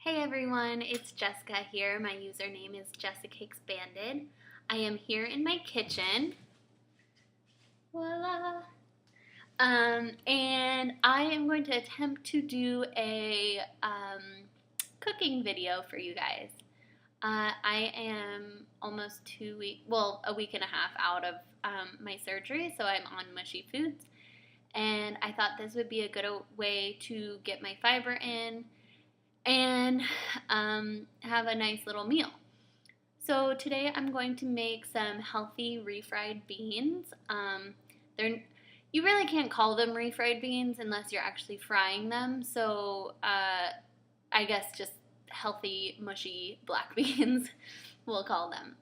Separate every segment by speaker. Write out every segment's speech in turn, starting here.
Speaker 1: Hey everyone, it's Jessica here. My username is Jessica Expanded. I am here in my kitchen. Voila! And I am going to attempt to do a cooking video for you guys. I am almost a week and a half out of my surgery, so I'm on mushy foods. And I thought this would be a good way to get my fiber in and have a nice little meal. So today I'm going to make some healthy refried beans. You really can't call them refried beans unless you're actually frying them. So I guess just healthy, mushy black beans, we'll call them.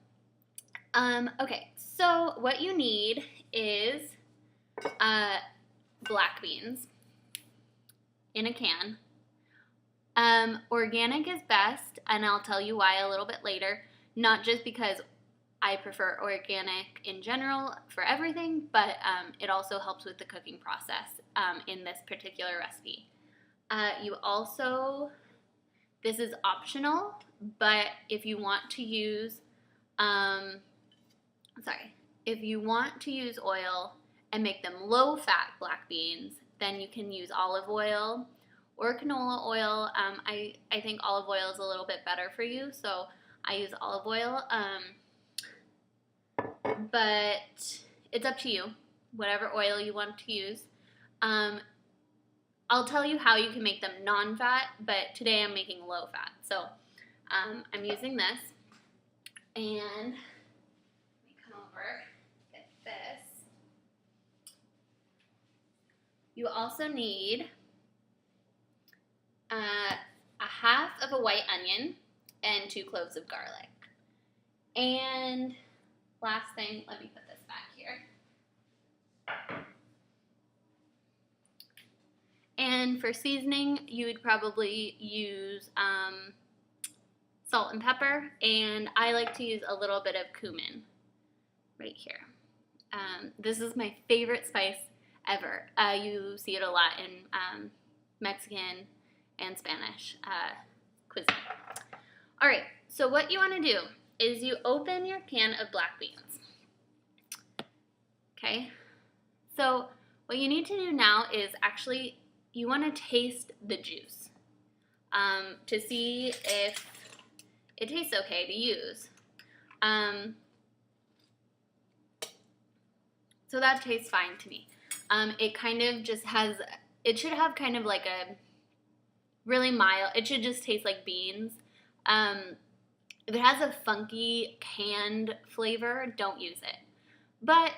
Speaker 1: Okay, so what you need is black beans in a can. Organic is best, and I'll tell you why a little bit later. Not just because I prefer organic in general for everything, but it also helps with the cooking process in this particular recipe. This is optional, but if you want to use, oil and make them low-fat black beans, then you can use olive oil or canola oil. I think olive oil is a little bit better for you, so I use olive oil. But it's up to you, whatever oil you want to use. I'll tell you how you can make them non-fat, but today I'm making low-fat. So I'm using this, and let me come over, get this. You also need a half of a white onion and 2 cloves of garlic. And last thing, let me put this back here. And for seasoning, you would probably use salt and pepper, and I like to use a little bit of cumin right here. This is my favorite spice ever. You see it a lot in Mexican and Spanish cuisine. All right, so what you want to do is you open your can of black beans. Okay, so what you need to do now is actually you want to taste the juice to see if it tastes okay to use. So that tastes fine to me. It kind of just it should have kind of like a really mild, it should just taste like beans. If it has a funky canned flavor, don't use it. But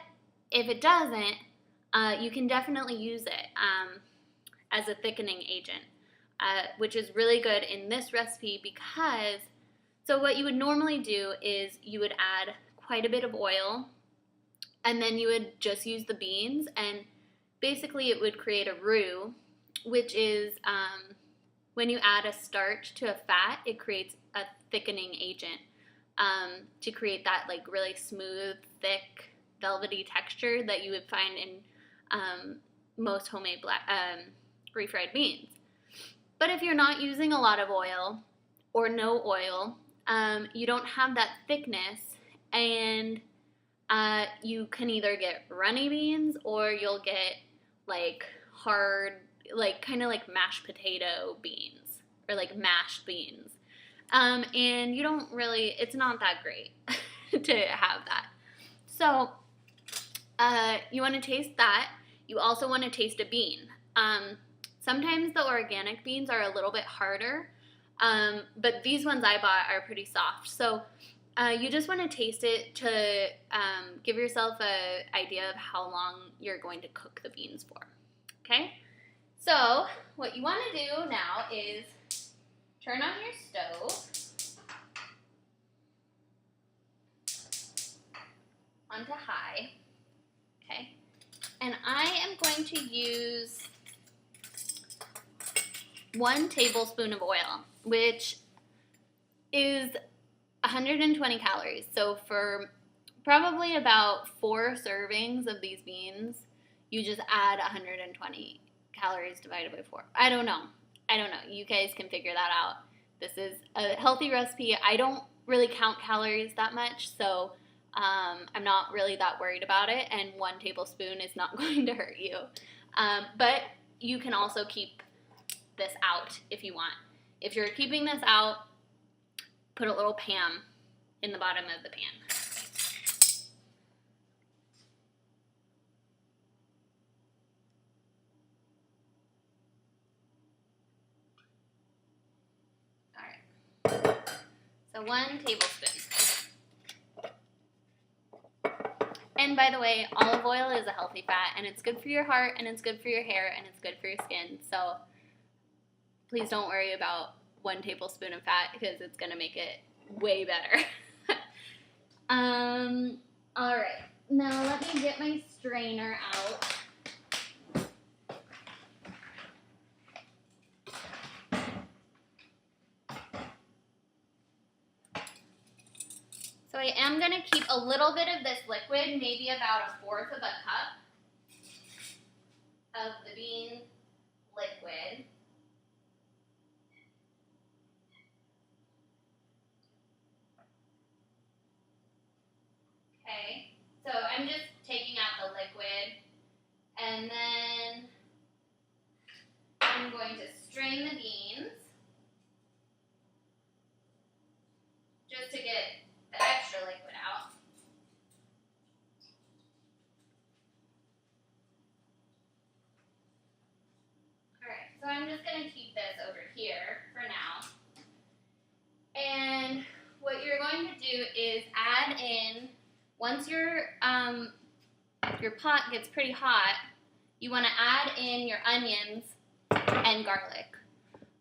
Speaker 1: if it doesn't, you can definitely use it as a thickening agent, which is really good in this recipe because, so what you would normally do is you would add quite a bit of oil, and then you would just use the beans, and basically it would create a roux, which is when you add a starch to a fat, it creates a thickening agent to create that like really smooth, thick, velvety texture that you would find in most homemade refried beans. But if you're not using a lot of oil or no oil, you don't have that thickness, and you can either get runny beans or you'll get like hard, like kind of like mashed potato beans or like mashed beans. And you don't really, it's not that great to have that. So you want to taste that. You also want to taste a bean. Sometimes the organic beans are a little bit harder, but these ones I bought are pretty soft. So you just want to taste it to give yourself an idea of how long you're going to cook the beans for. Okay? So what you want to do now is turn on your stove onto high. Okay? And I am going to use 1 tablespoon of oil, which is 120 calories. So for probably about 4 servings of these beans, you just add 120 calories divided by 4. I don't know. You guys can figure that out. This is a healthy recipe. I don't really count calories that much, so I'm not really that worried about it, and 1 tablespoon is not going to hurt you. But you can also keep this out if you want. If you're keeping this out, put a little Pam in the bottom of the pan. So 1 tablespoon. And by the way, olive oil is a healthy fat, and it's good for your heart, and it's good for your hair, and it's good for your skin. So please don't worry about 1 tablespoon of fat, because it's going to make it way better. All right. Now let me get my strainer out. So I am going to keep a little bit of this liquid, maybe about 1/4 of a cup of the bean liquid. Okay, so I'm just taking out the liquid, and then I'm going to strain the beans just to get the extra liquid out. Alright, so I'm just going to keep this over here for now. And what you're going to do is add in, once your pot gets pretty hot, you want to add in your onions and garlic.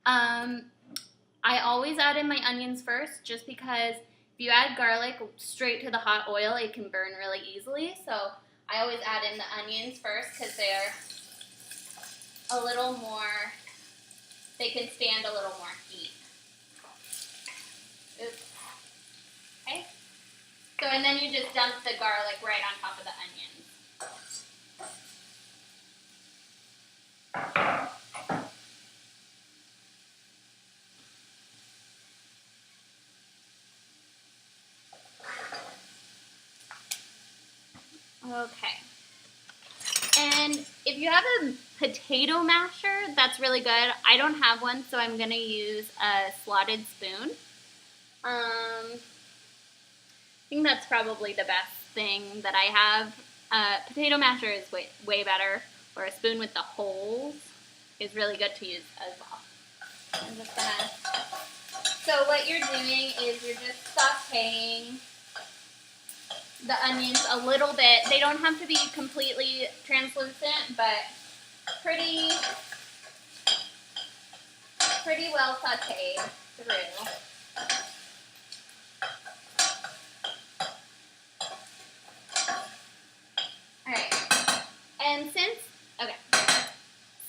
Speaker 1: I always add in my onions first, just because if you add garlic straight to the hot oil, it can burn really easily. So I always add in the onions first, because they're a little more, they can stand a little more heat. Oops. Okay. So, and then you just dump the garlic right on top of the onions. Okay. And if you have a potato masher, that's really good. I don't have one, so I'm going to use a slotted spoon. I think that's probably the best thing that I have. Potato masher is way better, or a spoon with the holes is really good to use as well. I'm just gonna, so what you're doing is you're just sauteing the onions a little bit. They don't have to be completely translucent, but pretty well sauteed through. Alright, and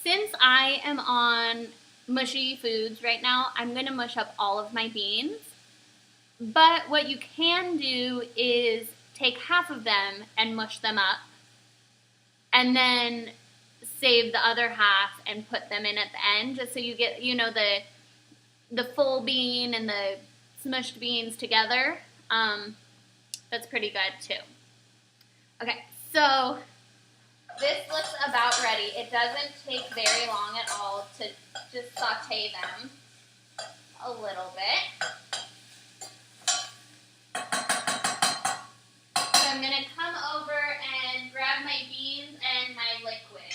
Speaker 1: since I am on mushy foods right now, I'm going to mush up all of my beans. But what you can do is take half of them and mush them up, and then save the other half and put them in at the end, just so you get, you know, the full bean and the smushed beans together. That's pretty good too. Okay, so this looks about ready. It doesn't take very long at all to just saute them a little bit. So I'm going to come over and grab my beans and my liquid.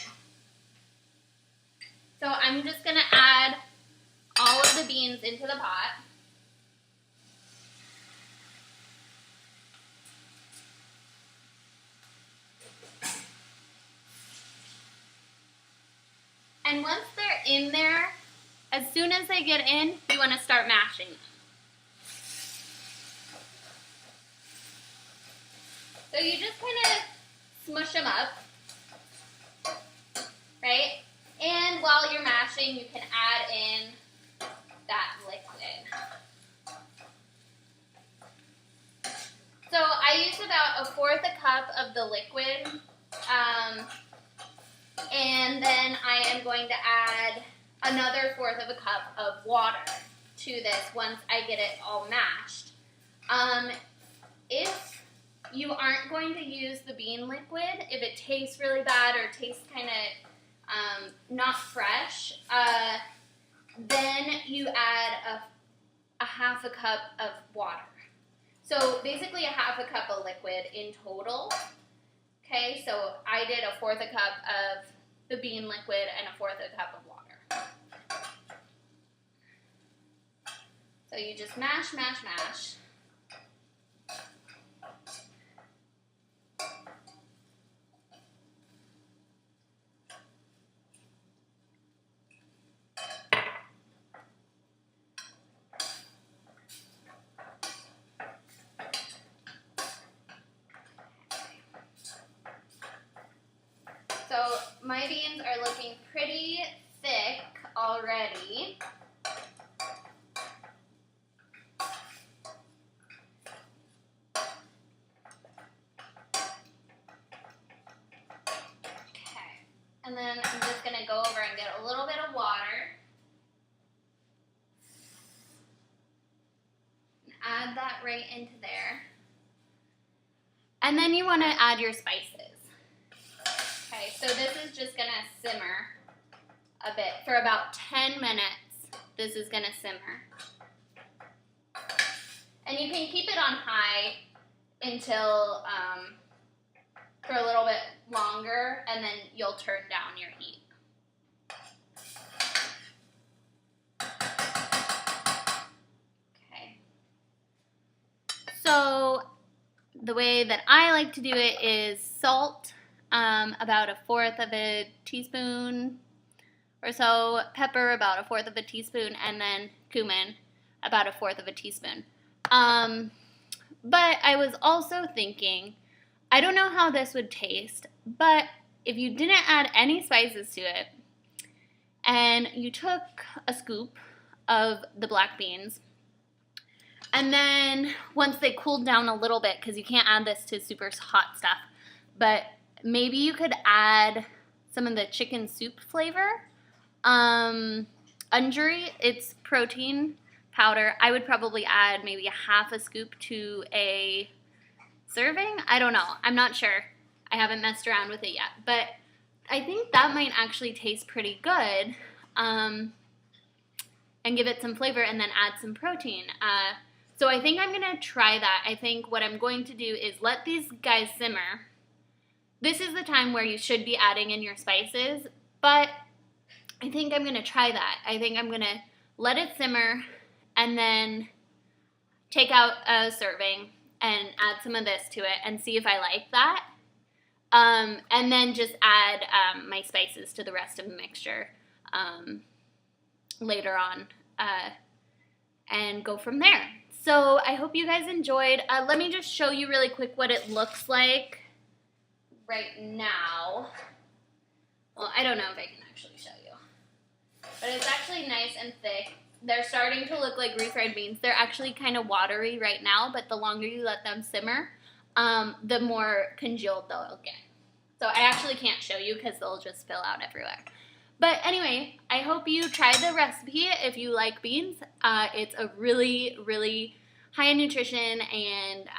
Speaker 1: So I'm just going to add all of the beans into the pot. And once they're in there, as soon as they get in, you want to start mashing them. So you just kind of smush them up, right? And while you're mashing, you can add in that liquid. So I use about 1/4 cup of the liquid, and then I am going to add another 1/4 cup of water. to this once I get it all mashed. If you aren't going to use the bean liquid, if it tastes really bad or tastes kind of not fresh, then you add a half a cup of water. So basically a half a cup of liquid in total. Okay, so I did a fourth a cup of the bean liquid and a fourth a cup of water. So you just mash, mash, mash. So my beans are looking pretty thick already. Okay, and then I'm just gonna go over and get a little bit of water. And add that right into there. And then you wanna add your spices. Okay, so this is just gonna simmer a bit for about 10 minutes. This is gonna simmer. And you can keep it on high until, for a little bit longer, and then you'll turn down your heat. Okay. So the way that I like to do it is salt, about a fourth of a teaspoon or so, pepper about a fourth of a teaspoon, and then cumin about a fourth of a teaspoon. But I was also thinking, I don't know how this would taste, but if you didn't add any spices to it, and you took a scoop of the black beans, and then once they cooled down a little bit, because you can't add this to super hot stuff, but maybe you could add some of the chicken soup flavor. Unguri, it's protein powder. I would probably add maybe a half a scoop to a serving. I don't know. I'm not sure. I haven't messed around with it yet. But I think that might actually taste pretty good, and give it some flavor, and then add some protein. So I think I'm going to try that. I think what I'm going to do is let these guys simmer. This is the time where you should be adding in your spices, but I think I'm going to try that. I think I'm going to let it simmer and then take out a serving and add some of this to it and see if I like that. And then just add my spices to the rest of the mixture later on and go from there. So I hope you guys enjoyed. Let me just show you really quick what it looks like right now. Well, I don't know if I can actually show you. But it's actually nice and thick. They're starting to look like refried beans. They're actually kind of watery right now, but the longer you let them simmer, the more congealed they'll get. So I actually can't show you because they'll just spill out everywhere. But anyway, I hope you try the recipe if you like beans. It's a really, really high in nutrition, and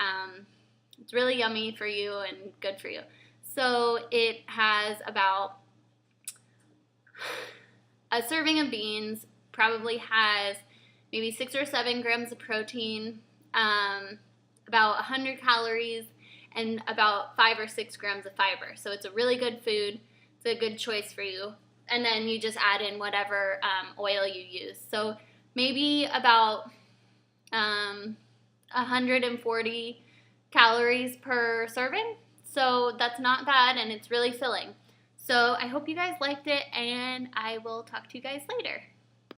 Speaker 1: it's really yummy for you and good for you. So it has about a serving of beans, probably has maybe 6 or 7 grams of protein, about 100 calories, and about 5 or 6 grams of fiber. So it's a really good food. It's a good choice for you. And then you just add in whatever oil you use. So maybe about 140 calories per serving. So that's not bad, and it's really filling. So I hope you guys liked it, and I will talk to you guys later.